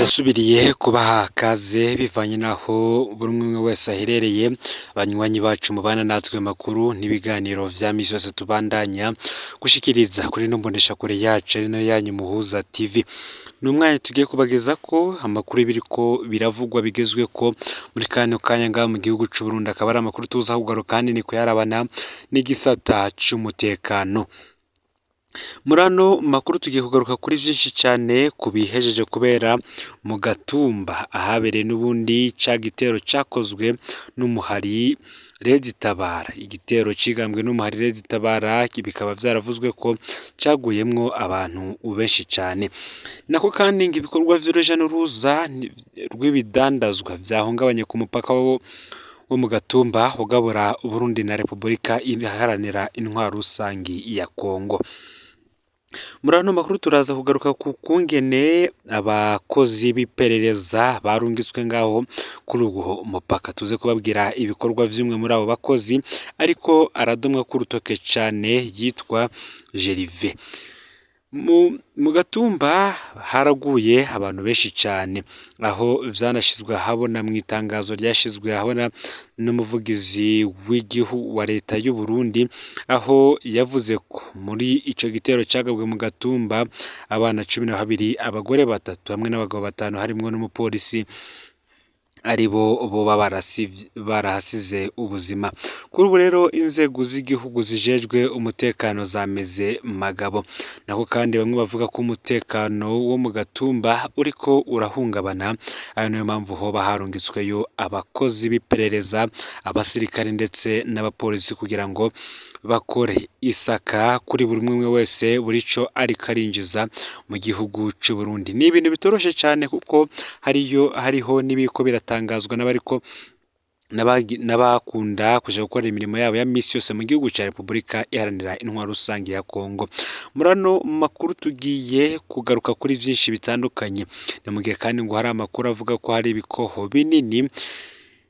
turasubiriye kubaha kaze bivanye naho buri umwe wese aherereye, banywanyi bacu mubana natwe makuru n'ibiganiro vya misi yose tubandanya gushikiriza kuri no mboneshakure yacu ari nayo yanyu Muhuza TV. N'umwanya tugiye kubageza ko amakuru biriko biravugwa bigezweko muri kano kanya ngaha mu gihugu c'u Burundi, akaba ari amakuru tuza kugaruka hanini kuyarabana n'igisata c'umutekano. Muri ano makuru tugiye kugaruka kuri vyinshi cane kubihejeje kubera mu Gatumba, ahabereye n'ubundi ca gitero cakozwe n'umuhari Red Tabara. Igitero cigambwe n'umuhari Red Tabara bikaba vyaravuzwe ko caguyemwo abantu benshi cane. Nako kandi ngo ibikorwa vy'uruja n'uruza rw'ibidandazwa vyahungabanye ku mupaka wo mu Gatumba ugabura Burundi na Repubulika iharanira intwaro rusangi ya Kongo. Muri ano makuru turaza kugaruka ku kungene abakozi b'iperereza barungitswe ngaho kuri uwo mupaka. Tuze kubabwira ibikorwa vy'umwe muri abo bakozi ariko aradomwa ku rutoke cane yitwa Jerive. Mu Gatumba haraguye abantu benshi cane, aho vyanashizwe ahabona mu itangazo ryashizwe ahabona n'umuvugizi w'igihugu wa leta y'u Burundi, aho yavuze ko muri ico gitero cagabwe mu Gatumba abana 12, abagore 3 hamwe n'abagabo 5 harimwo n'umupolisi aribo barahasize ubuzima. Kuri ubu rero inzego z'igihugu zijejwe umutekano zameze magabo. Nako kandi bamwe bavuga ko umutekano wo mu Gatumba uriko urahungabana, ayo niyo mpamvu hoba harungitsweyo abakozi b'iperereza, abasirikare ndetse n'abapolisi kugira ngo bakore isaka kuri buri umwe wese burico ariko arinjiza mu gihugu c'u Burundi. Ni ibintu bitoroshe cane kuko hariho n'ibiko biratangazwa n'abariko n'abakunda kuja gukora imirimo yabo ya misi yose mu gihugu ca Repubulika iharanira intwaro rusangi ya Kongo. Muri ano makuru tugiye kugaruka kuri vyinshi bitandukanye, ni mu gihe kandi ngo hari amakuru avuga ko hari ibikoho binini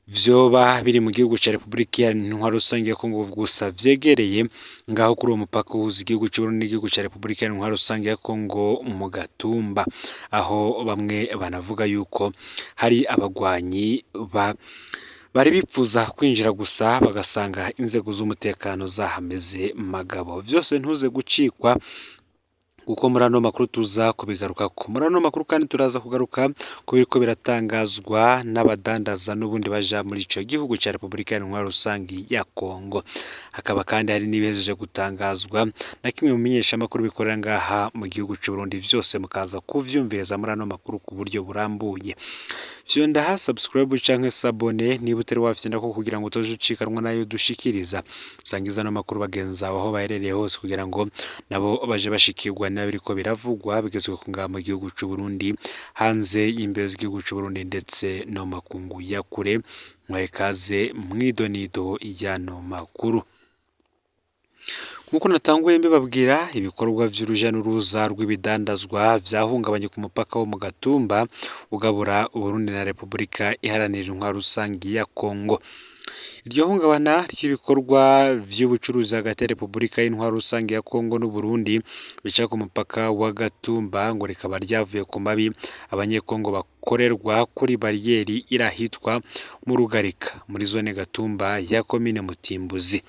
vyoba biri mu gihugu ca Repubulika iharanira intwaro rusangi ya Kongo gusa vyegereye ngaho kuri uwo mupaka uhuza igihugu c'u Burundi n'igihugu ca Repubulika iharanira intwaro rusangi ya Kongo mu Gatumba, aho bamwe banavuga yuko hari abagwanyi bari bipfuza kwinjira gusa bagasanga inzego z'umutekano zahameze magabo. Vyose ntuze gucikwa kuko muri ano makuru tuza kubigarukako. Muri ano makuru kandi turaza kugaruka ko biriko biratangazwa n'abadandaza n'ubundi baja muri ico gihugu ca Repubulika iharanira rusangi ya Kongo. Hakaba kandi hari n'ibihejeje gutangazwa na kimwe mu menyeshamakuru bikorera ngaha mu gihugu c'u Burundi, vyose mukaza kuvyumviriza muri ano makuru ku buryo burambuye. Vyonda ha subscribe canke sabone niba utari wafite ndako kugira ngo utoje ucikanwa nayo dushikiriza. Sangiza no makuru bagenza aho baherereye hose kugira ngo nabo baje bashikirwa n'abiriko biravugwa bigezwe ku ngamba mu gihugu c'u Burundi, hanze y'imbezi igihugu c'u Burundi ndetse no makungu ya kure. Mwekaze mwidonido ijyano makuru. Nkuko natanguye mbibabwira, ibikorwa vy'uruja n'uruza rw'ibidandazwa vyahungabanye ku mupaka wo mu Gatumba ugabura Burundi na Repubulika iharanira intwaro rusangi ya Kongo. Iryo hungabana ry'ibikorwa vy'ubucuruzi hagati ya Repubulika y'intwaro rusangi ya Kongo n'u Burundi bica ku mupaka wa Gatumba ngo rikaba ryavuye ku mabi abanyekongo bakorerwa kuri bariyeri irahitwa mu Rugarika muri zone Gatumba ya komine Mutimbuzi.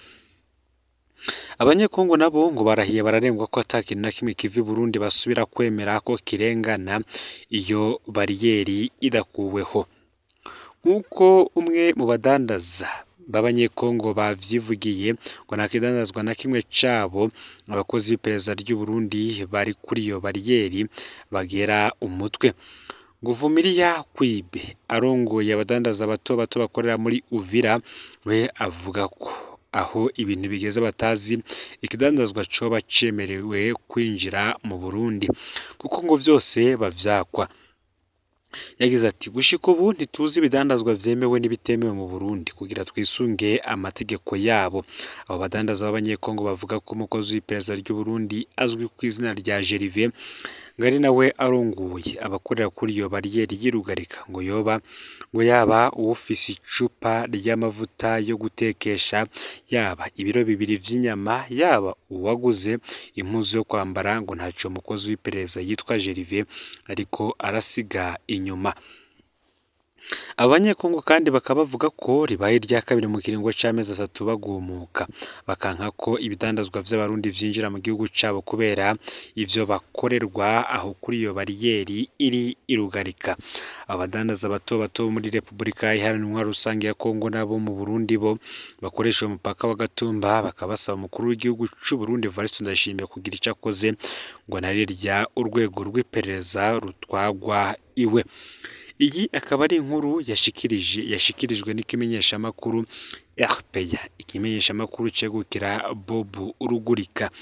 Abanyekongo nabo ngo barahiye bararengwa ko atakintu na kimwe kivi Burundi basubira kwemera ko kirengana iyo bariyeri idakuweho. Nkuko umwe mu badandaza b'abanyekongo bavyivugiye ngo ntakidandazwa na kimwe cabo abakozi b'iperereza ry'u Burundi bari kuri iyo bariyeri bagera umutwe. Nguvumiriya Kwibe arongoye abadandaza bato bakorera muri Uvira, we avuga ko aho ibintu bigeze batazi ikidandazwa coba cemerewe kwinjira mu Burundi kuko ngo vyose bavyakwa. Yagize ati gushika ubu ntituzi ibidandazwa vyemewe n'ibitemewe mu Burundi kugira twisunge amategeko yabo. Abo badandaza b'abanyekongo bavuga ko umukozi w'iperereza ry'u Burundi azwi ku izina rya Jerive ngo ari nawe arongoye abakorera kuri iyo bariyeri y'irugarika ngo yaba uwufise icupa ry'amavuta yo gutekesha, yaba ibiro bibiri vy'inyama, yaba uwaguze impuzu yo kwambara ngo ntaco umukozi w'iperereza yitwa Gervais ariko arasiga inyuma. Abanyekongo kandi bakaba bavuga ko ribaye irya kabiri mu kiringo c'amezi 3 bagumuka, bakanka ko ibidandazwa vy'abarundi vyinjira mu gihugu cabo kubera ivyo bakorerwa aho kuri iyo bariyeri iri irugarika. Abadandaza bato bato muri Repubulika Iharanira Rusange ya Kongo nabo mu Burundi bo bakoresha umupaka wa Gatumba bakabasaba umukuru w'igihugu c'u Burundi Evariste Ndayishimiye kugira ico akoze ngo narirya urwego rw'iperereza rutwagwa iwe. Iyi akaba ari inkuru yashikirijwe n'ikimenyeshamakuru RPA, ikimenyeshamakuru cegukira Bob Rugurika.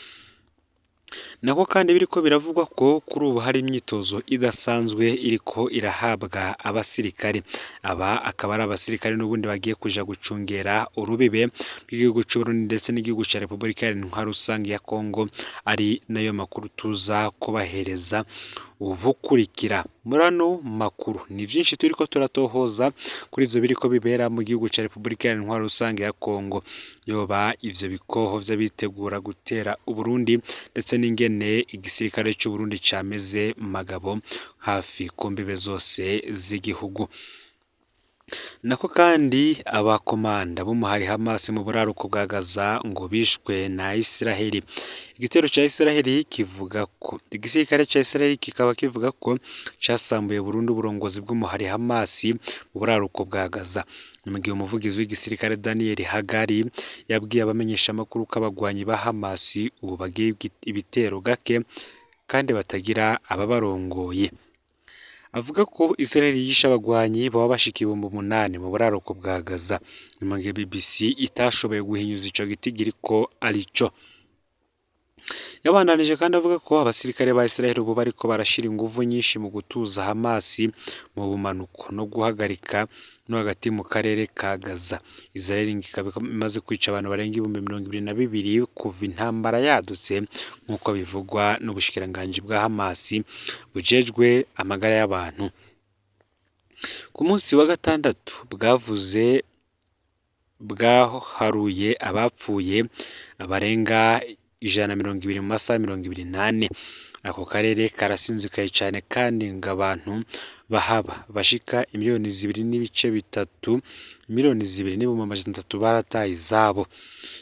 Nako kandi biriko biravugwa ko kuri ubu hari imyitozo idasanzwe iriko irahabwa abasirikare. Aba akaba ari abasirikare n'ubundi bagiye kuja gucungera urubibe rw'igihugu c'u Burundi ndetse n'igihugu ca Repubulika Iharanira Rusange ya Kongo, ari nayo makuru tuza kubahereza ubukurikira. Murano makuru ni vyinshi turiko turatohoza kuri ivyo biriko bibera mu gihugu ca Repubulika Iharanira Rusange ya Kongo, yoba ivyo bikoho vy'abitegura gutera Uburundi ndetse n'ingene igisirikare c'u Burundi cameze magabo hafi ku mbibe zose z'igihugu. Nako kandi abakomanda b'umuhari Hamas mu buraruko bwa Gaza ngo bishwe na Israeli. Igitero ca Israeli kivuga ko igisirikare ca Israeli kikaba kivuga ko casambuye burundu uburongozi bw'umuhari Hamas mu buraruko bwa Gaza. Mu gihe umuvugizi w'igisirikare Daniel Hagari yabwiye abamenyesha amakuru ko abagwanyi ba Hamas ubu bagiye ibitero gake kandi batagira ababarongoye. Avuga ko Israel yishe abagwanyi baba bashika 8,000 mu buraruko bwa Gaza. Mu gihe BBC itashoboye guhinyuza ico gitigiri ko arico. Yabandanije kandi avuga ko abasirikare ba Israel ubu bariko barashira inguvu nyinshi mu gutuza Hamas mu bumanuko no guhagarika no hagati mu karere ka Gaza. Israel ikaba imaze kwica abantu barenga 22,000 kuva intambara yadutse nk'uko bivugwa n'ubushikiranganje bwa Hamas bujejwe amagara y'abantu. Ku munsi wa gatandatu bwaharuye abapfuye abarenga 120 mu masaha 28. Ako karere karasinzikaye cyane kandi ngo abantu bahaba bashika 2,3 miliyoni barataye izabo.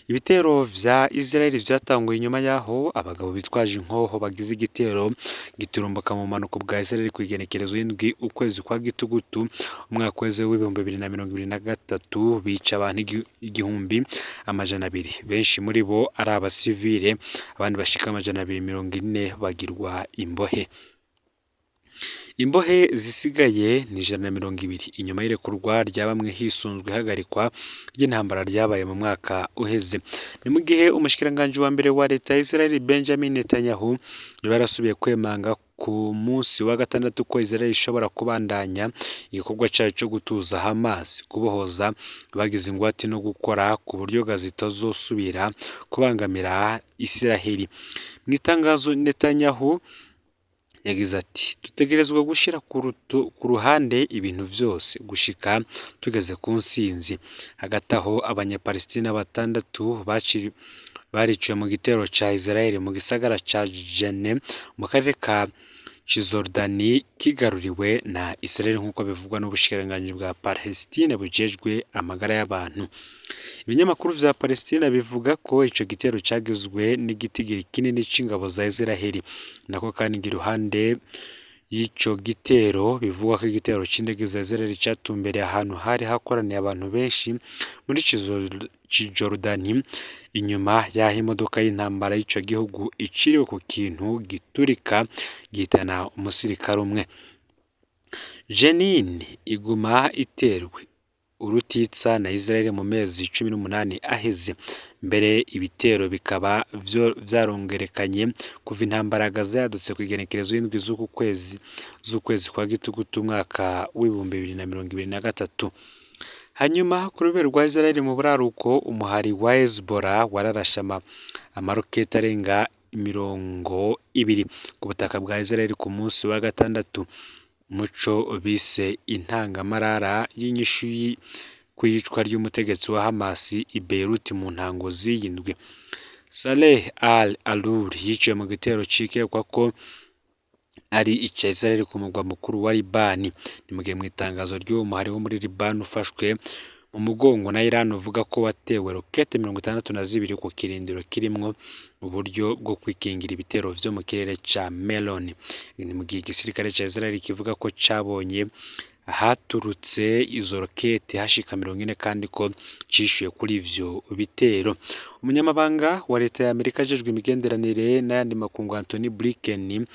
Ibitero vya Israel vyatanguye inyuma yaho abagabo bitwaje inkoho bagize igitero giturumbuka mu manuko bwa Israel kwigenekerezo y'indwi ukwezi kwa gitugutu umwaka weze w'2023 bica abantu 1,200, benshi muri bo ari abasivile, abandi bashika 240 bagirwa imbohe. Imbohe zisigaye ni 120 inyuma y'irekurwa rya bamwe hisunzwe hagarikwa ry'intambara ryabaye mu mwaka uheze. Ni mu gihe umushikiranganje wa mbere wa leta ya Israel Benjamin Netanyahu yarasubiye kwemanga ku munsi wa gatandatu ko Israel ishobora kubandanya igikorwa cyayo cyo gutuza Hamas, kubohoza abagize ingwate no gukora ku buryo Gaza itazosubira kubangamira Israel. Mu itangazo Netanyahu yagize ati dutegerezwa gushira ku ruhande ibintu vyose gushika tugeze ku nsinzi. Hagati aho abanyapalestina 6 bariciwe mu gitero ca Israel mu gisagara ca Jenin mu karere ka Cisjordani kigaruriwe na Israel nk'uko bivugwa n'ubushikiranganje bwa Palestine bujejwe amagara y'abantu. Ibinyamakuru vya Palestina bivuga ko ico gitero cagizwe n'igitigiri kinini c'ingabo za Israel. Nako kandi iruhande y'ico gitero bivugwa ko igitero c'indege za Israel catumbereye ahantu hari hakoraniye abantu benshi muri Cisjordani inyuma y'aho imodoka y'intambara y'ico gihugu iciriwe ku kintu giturika gihitana umusirikare umwe. Jenin iguma iterwe urutitsa na Israel mu mezi 18 aheze. Mbere ibitero bikaba vyarongerekanye kuva intambara Gaza yadutse kwigenekerezo y'indwi z'ukwezi kwa gitugutu umwaka w'2023. Hanyuma ku rubero rwa Israel mu buraruko umuhari wa Hezbollah wararasha amaroketi arenga 20 ku butaka bwa Israel ku munsi wa gatandatu, muco bise intangamarara y'inyishu kw'iyicwa ry'umutegetsi wa Hamas i Beirut mu ntango z'iyindwi. Saleh al-Alur yiciwe mu gitero cikekwa ko ari ica Israel ku mugwa mukuru wa Libani. Ni mu gihe mu itangazo ry'uwo muhari wo muri Libani ufashwe mu mugongo na Iran uvuga ko watewe rokete 62 ku kirindiro kirimwo uburyo bwo kwikingira ibitero vyo mu kirere ca Melon. Ni mu gihe igisirikare ca Israel kivuga ko cabonye haturutse izo rokete hashika 40 kandi ko cishuye kuri ivyo bitero. Umunyamabanga wa leta ya Amerika ajejwe imigenderanire n'ayandi makungu Anthony Blinken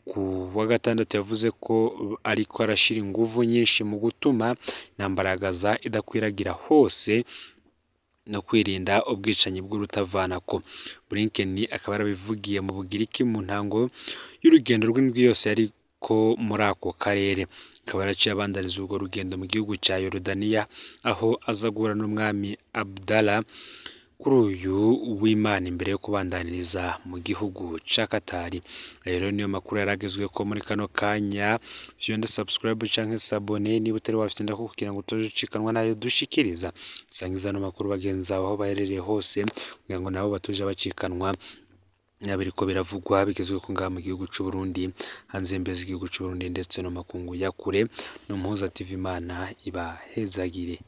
ku wa gatandatu yavuze ko ariko arashira inguvu nyinshi mu gutuma intambara ya Gaza idakwiragira hose no kwirinda ubwicanyi bw'urutavanako. Blinken akaba yarabivugiye mu Bugiriki mu ntango y'urugendo rw'indwi yose yariko muri ako karere. Akaba yaraciye abandaniza urwo rugendo mu gihugu ca Yorodaniya aho aza guhura n'umwami Abdallah kuri uyu w'Imana imbere yo kubandaniriza mu gihugu ca Katari. Rero niyo makuru yaragezwe ko muri kano kanya. Vyonda subscribe canke sabone niba utari wafite ndako kugira ngo utojikanwa nayo dushikiriza. Sangiza no makuru bagenza aho baherereye hose kugira ngo nabo batuje bacikanwa nabiriko biravugwa bigezwe ko ngaha mu gihugu c'u Burundi, hanze mbeze igihugu c'u Burundi ndetse no makungu ya kure. No Muhuza TV Imana ibahezagire.